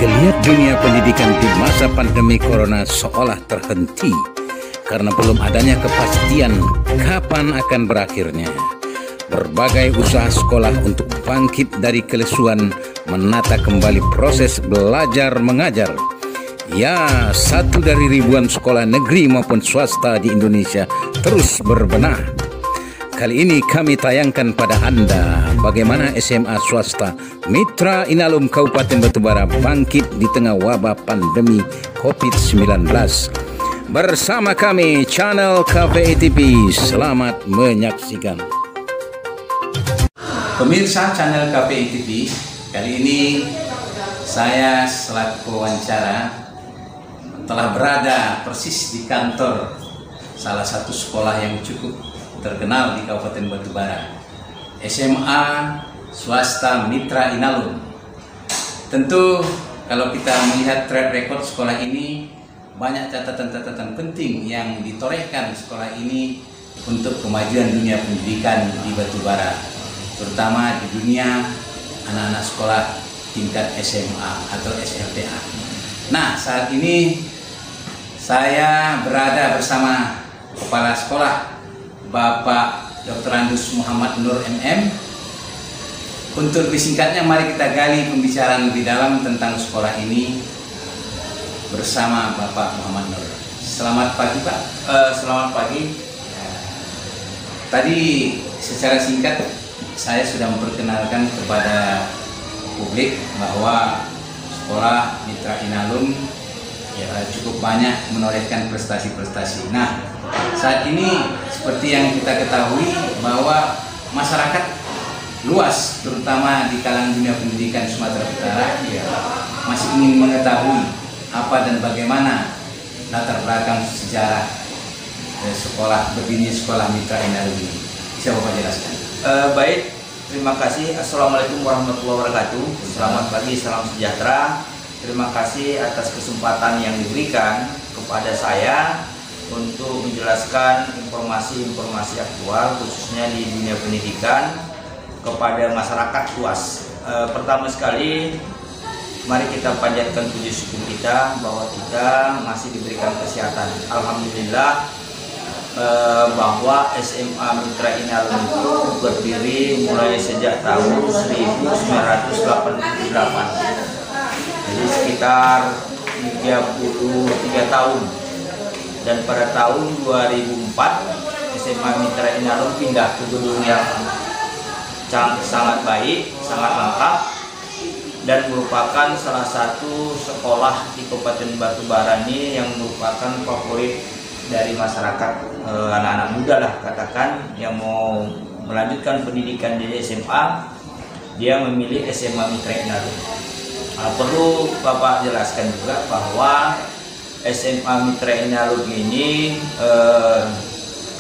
Geliat dunia pendidikan di masa pandemi corona seolah terhenti karena belum adanya kepastian kapan akan berakhirnya. Berbagai usaha sekolah untuk bangkit dari kelesuan menata kembali proses belajar mengajar. Ya, satu dari ribuan sekolah negeri maupun swasta di Indonesia terus berbenah. Kali ini kami tayangkan pada Anda bagaimana SMA swasta Mitra Inalum Kabupaten Batubara bangkit di tengah wabah pandemi COVID-19. Bersama kami channel KPI TV, selamat menyaksikan. Pemirsa channel KPI TV, kali ini saya selaku wawancara telah berada persis di kantor salah satu sekolah yang cukup terkenal di Kabupaten Batubara, SMA swasta Mitra Inalum. Tentu kalau kita melihat track record sekolah ini, banyak catatan-catatan penting yang ditorehkan sekolah ini untuk kemajuan dunia pendidikan di Batubara, terutama di dunia anak-anak sekolah tingkat SMA atau SLTA. Nah, saat ini saya berada bersama Kepala Sekolah Bapak Dr. Andus Muhammad Nur MM. Untuk lebih singkatnya, mari kita gali pembicaraan lebih dalam tentang sekolah ini bersama Bapak Muhammad Nur. Selamat pagi, Pak. Selamat pagi. Tadi secara singkat saya sudah memperkenalkan kepada publik bahwa sekolah Mitra Inalum cukup banyak menorehkan prestasi-prestasi. Nah, saat ini seperti yang kita ketahui bahwa masyarakat luas, terutama di kalangan dunia pendidikan Sumatera Utara, masih ingin mengetahui apa dan bagaimana latar belakang sejarah berdirinya sekolah Mitra Inalum ini. Bisa Bapak jelaskan? Baik, terima kasih. Assalamualaikum warahmatullahi wabarakatuh. Selamat pagi, salam sejahtera. Terima kasih atas kesempatan yang diberikan kepada saya untuk menjelaskan informasi-informasi aktual khususnya di dunia pendidikan kepada masyarakat luas. Pertama sekali, mari kita panjatkan puji syukur kita bahwa kita masih diberikan kesehatan. Alhamdulillah bahwa SMA Mitra Inalum itu berdiri mulai sejak tahun 1988. Jadi sekitar 33 tahun. Dan pada tahun 2004 SMA Mitra Inalum pindah ke gedung yang sangat baik, sangat lengkap, dan merupakan salah satu sekolah di Kabupaten Batubara ini yang merupakan favorit dari masyarakat, anak-anak muda lah katakan, yang mau melanjutkan pendidikan di SMA, dia memilih SMA Mitra Inalum. Perlu Bapak jelaskan juga bahwa SMA Mitra Inalum ini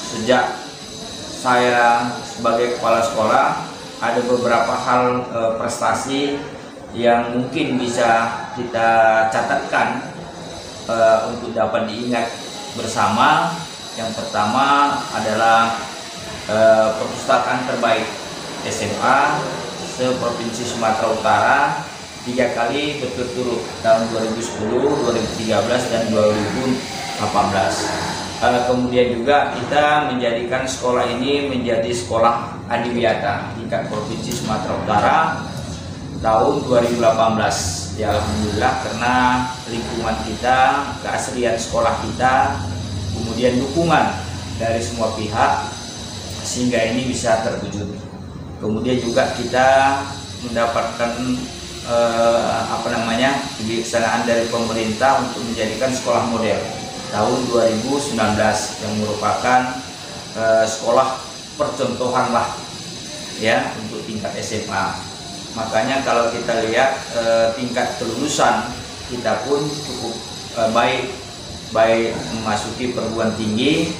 sejak saya sebagai kepala sekolah ada beberapa hal prestasi yang mungkin bisa kita catatkan untuk dapat diingat bersama. Yang pertama adalah perpustakaan terbaik SMA se-Provinsi Sumatera Utara 3 kali berturut-turut, tahun 2010, 2013, dan 2018. Kemudian juga kita menjadikan sekolah ini menjadi sekolah adiwiyata tingkat Provinsi Sumatera Utara tahun 2018. Ya, alhamdulillah, karena lingkungan kita, keaslian sekolah kita, kemudian dukungan dari semua pihak, sehingga ini bisa terwujud. Kemudian juga kita mendapatkan kebijaksanaan dari pemerintah untuk menjadikan sekolah model tahun 2019 yang merupakan sekolah percontohan lah ya untuk tingkat SMA. Makanya kalau kita lihat tingkat kelulusan kita pun cukup baik memasuki perguruan tinggi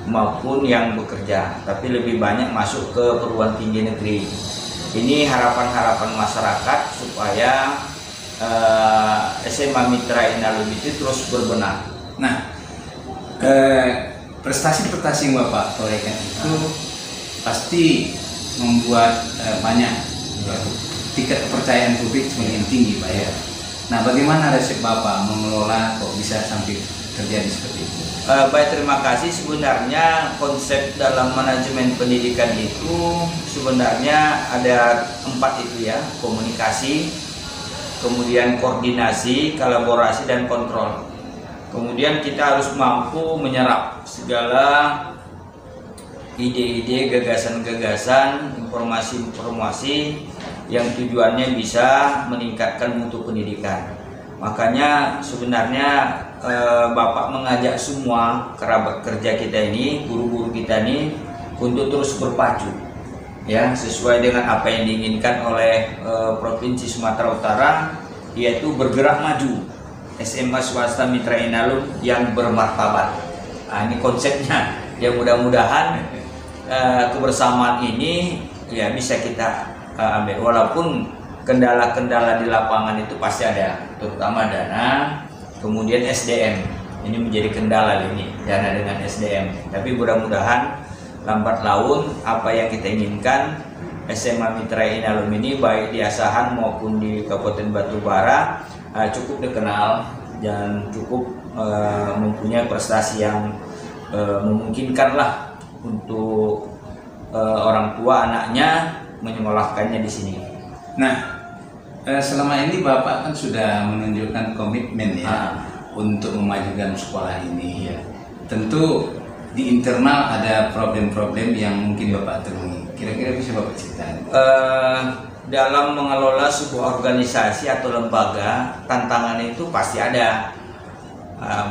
maupun yang bekerja, tapi lebih banyak masuk ke perguruan tinggi negeri. Ini harapan-harapan masyarakat supaya SMA Mitra Inalum itu terus berbenah. Nah, prestasi-prestasi yang Bapak torehkan itu pasti membuat banyak tingkat kepercayaan publik semakin tinggi Pak ya. Nah, bagaimana resep Bapak mengelola kok bisa sampai terjadi seperti itu? Baik, terima kasih. Sebenarnya konsep dalam manajemen pendidikan itu sebenarnya ada 4 itu ya: komunikasi, kemudian koordinasi, kolaborasi, dan kontrol. Kemudian kita harus mampu menyerap segala ide-ide, gagasan-gagasan, informasi-informasi yang tujuannya bisa meningkatkan mutu pendidikan. Makanya sebenarnya Bapak mengajak semua kerabat kerja kita ini, guru-guru kita ini, untuk terus berpacu ya, sesuai dengan apa yang diinginkan oleh Provinsi Sumatera Utara, yaitu bergerak maju SMA swasta Mitra Inalum yang bermartabat. Nah, ini konsepnya. Ya, mudah-mudahan kebersamaan ini ya bisa kita ambil, walaupun kendala-kendala di lapangan itu pasti ada, terutama dana, kemudian SDM. Ini menjadi kendala ini, dana dengan SDM. Tapi mudah-mudahan lambat laun apa yang kita inginkan, SMA Mitra Inalum ini baik di Asahan maupun di Kabupaten Batubara cukup dikenal dan cukup mempunyai prestasi yang memungkinkan lah untuk orang tua anaknya menyekolahkannya di sini. Nah, selama ini Bapak kan sudah menunjukkan komitmen ya untuk memajukan sekolah ini. Ya. Tentu di internal ada problem-problem yang mungkin Bapak temui. Kira-kira bisa Bapak ceritakan? Dalam mengelola sebuah organisasi atau lembaga, tantangan itu pasti ada,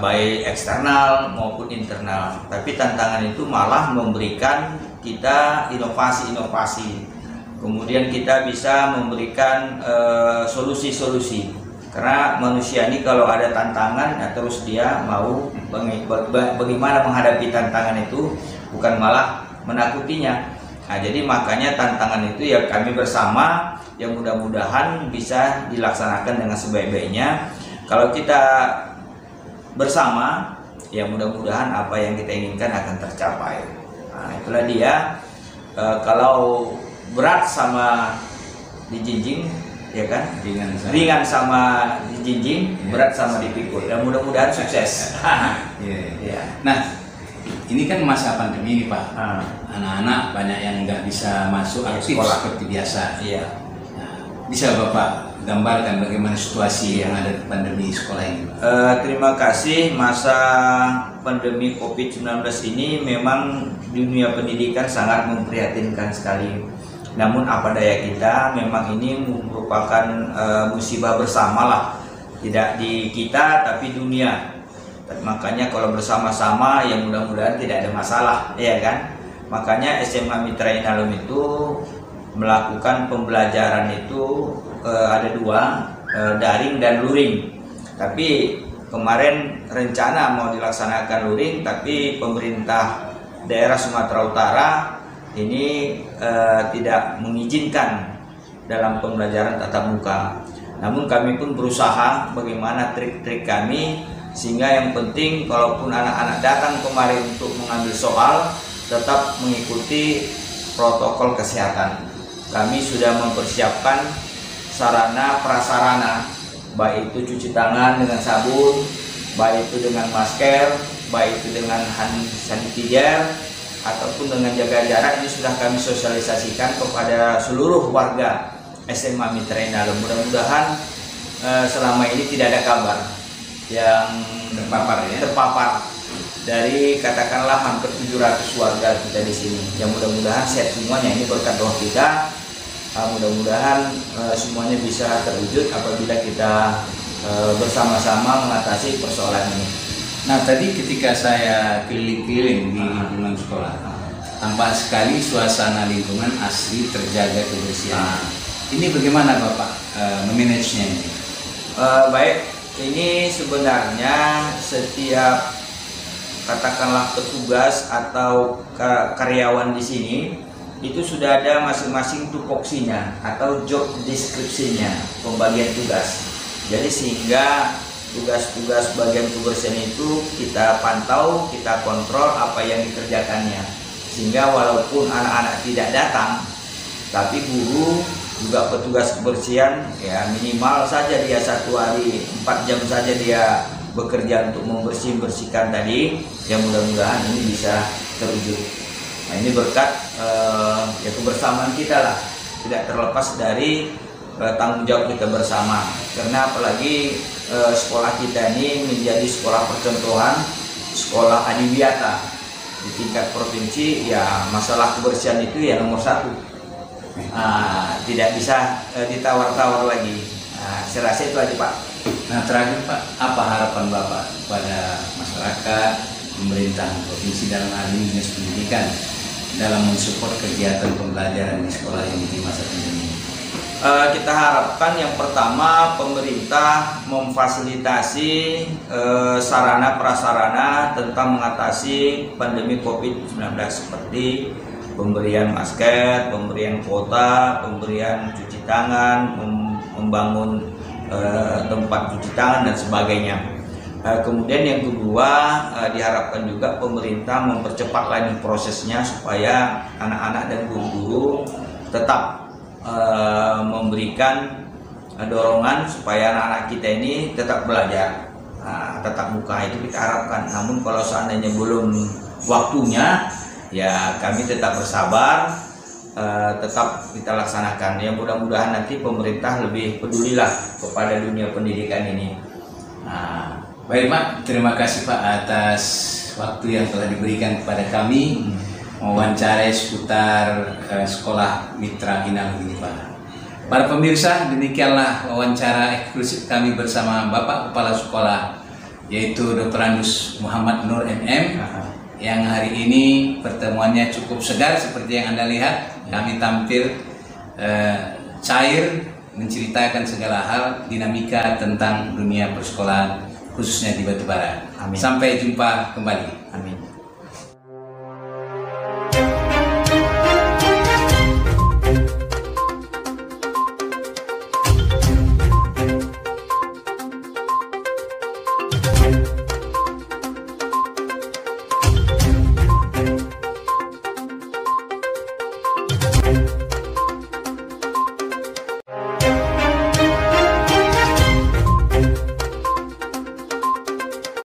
baik eksternal maupun internal. Tapi tantangan itu malah memberikan kita inovasi-inovasi. Kemudian kita bisa memberikan solusi-solusi. Karena manusia ini kalau ada tantangan, terus dia mau bagaimana menghadapi tantangan itu, bukan malah menakutinya. Nah, jadi makanya tantangan itu ya kami bersama, yang mudah-mudahan bisa dilaksanakan dengan sebaik-baiknya. Kalau kita bersama, ya mudah-mudahan apa yang kita inginkan akan tercapai. Nah, itulah dia. Kalau berat sama dijinjing, ya kan? Ringan sama dijinjing, berat sama dipikul. Dan mudah-mudahan sukses. Nah, ini kan masa pandemi ini Pak. Anak-anak banyak yang nggak bisa masuk aktif seperti biasa. Nah, bisa Bapak gambarkan bagaimana situasi yang ada di pandemi sekolah ini? Terima kasih. Masa pandemi COVID-19 ini memang dunia pendidikan sangat memprihatinkan sekali. Namun apa daya kita, memang ini merupakan musibah bersama lah, tidak di kita tapi dunia. Makanya kalau bersama-sama ya mudah-mudahan tidak ada masalah, ya kan? Makanya SMA Mitra Inalum itu melakukan pembelajaran itu ada 2, daring dan luring. Tapi kemarin rencana mau dilaksanakan luring, tapi pemerintah daerah Sumatera Utara ini tidak mengizinkan dalam pembelajaran tatap muka. Namun kami pun berusaha bagaimana trik-trik kami, sehingga yang penting kalaupun anak-anak datang kemarin untuk mengambil soal, tetap mengikuti protokol kesehatan. Kami sudah mempersiapkan sarana prasarana, baik itu cuci tangan dengan sabun, baik itu dengan masker, baik itu dengan hand sanitizer, ataupun dengan jaga jarak. Ini sudah kami sosialisasikan kepada seluruh warga SMA Mitra Inalum. Mudah-mudahan selama ini tidak ada kabar yang terpapar dari katakanlah hampir 700 warga kita di sini. Yang mudah-mudahan sehat semuanya. Ini berkat doa kita. Mudah-mudahan semuanya bisa terwujud apabila kita bersama-sama mengatasi persoalan ini. Nah, tadi ketika saya keliling-keliling di lingkungan sekolah, tampak sekali suasana lingkungan asli terjaga kebersihan. Ini bagaimana Bapak memanagenya ini? Baik, ini sebenarnya setiap katakanlah petugas atau karyawan di sini itu sudah ada masing-masing tupoksinya atau job deskripsinya, pembagian tugas. Jadi sehingga tugas-tugas bagian kebersihan itu kita pantau, kita kontrol apa yang dikerjakannya. Sehingga walaupun anak-anak tidak datang, tapi guru juga petugas kebersihan ya minimal saja dia 1 hari 4 jam saja dia bekerja untuk membersihkan tadi, yang mudah-mudahan ini bisa terwujud. Nah, ini berkat ya kebersamaan kita lah, tidak terlepas dari tanggung jawab kita bersama, karena apalagi sekolah kita ini menjadi sekolah percontohan, sekolah adiwiyata di tingkat provinsi. Ya masalah kebersihan itu ya nomor 1, tidak bisa ditawar-tawar lagi. Saya rasa itu aja Pak. Nah terakhir Pak, apa harapan Bapak kepada masyarakat, pemerintahan provinsi dalam hal ini dinas pendidikan dalam mensupport kegiatan pembelajaran di sekolah ini di masa pandemi? Kita harapkan yang pertama pemerintah memfasilitasi sarana prasarana tentang mengatasi pandemi COVID-19 seperti pemberian masker, pemberian kuota, pemberian cuci tangan, membangun tempat cuci tangan dan sebagainya. Kemudian yang kedua diharapkan juga pemerintah mempercepat lagi prosesnya supaya anak-anak dan guru-guru tetap memberikan dorongan supaya anak-anak kita ini tetap belajar, tetap muka, itu kita harapkan. Namun kalau seandainya belum waktunya, ya kami tetap bersabar, tetap kita laksanakan. Ya mudah-mudahan nanti pemerintah lebih pedulilah kepada dunia pendidikan ini. Baik Pak, terima kasih Pak atas waktu yang telah diberikan kepada kami mewawancarai seputar sekolah Mitra Inalum ini Pak. Para pemirsa, demikianlah wawancara eksklusif kami bersama Bapak Kepala Sekolah, yaitu Dr. Andus Muhammad Nur MM, yang hari ini pertemuannya cukup segar seperti yang Anda lihat. Kami tampil cair, menceritakan segala hal, dinamika tentang dunia persekolahan khususnya di Batubara. Amin. Sampai jumpa kembali. Amin.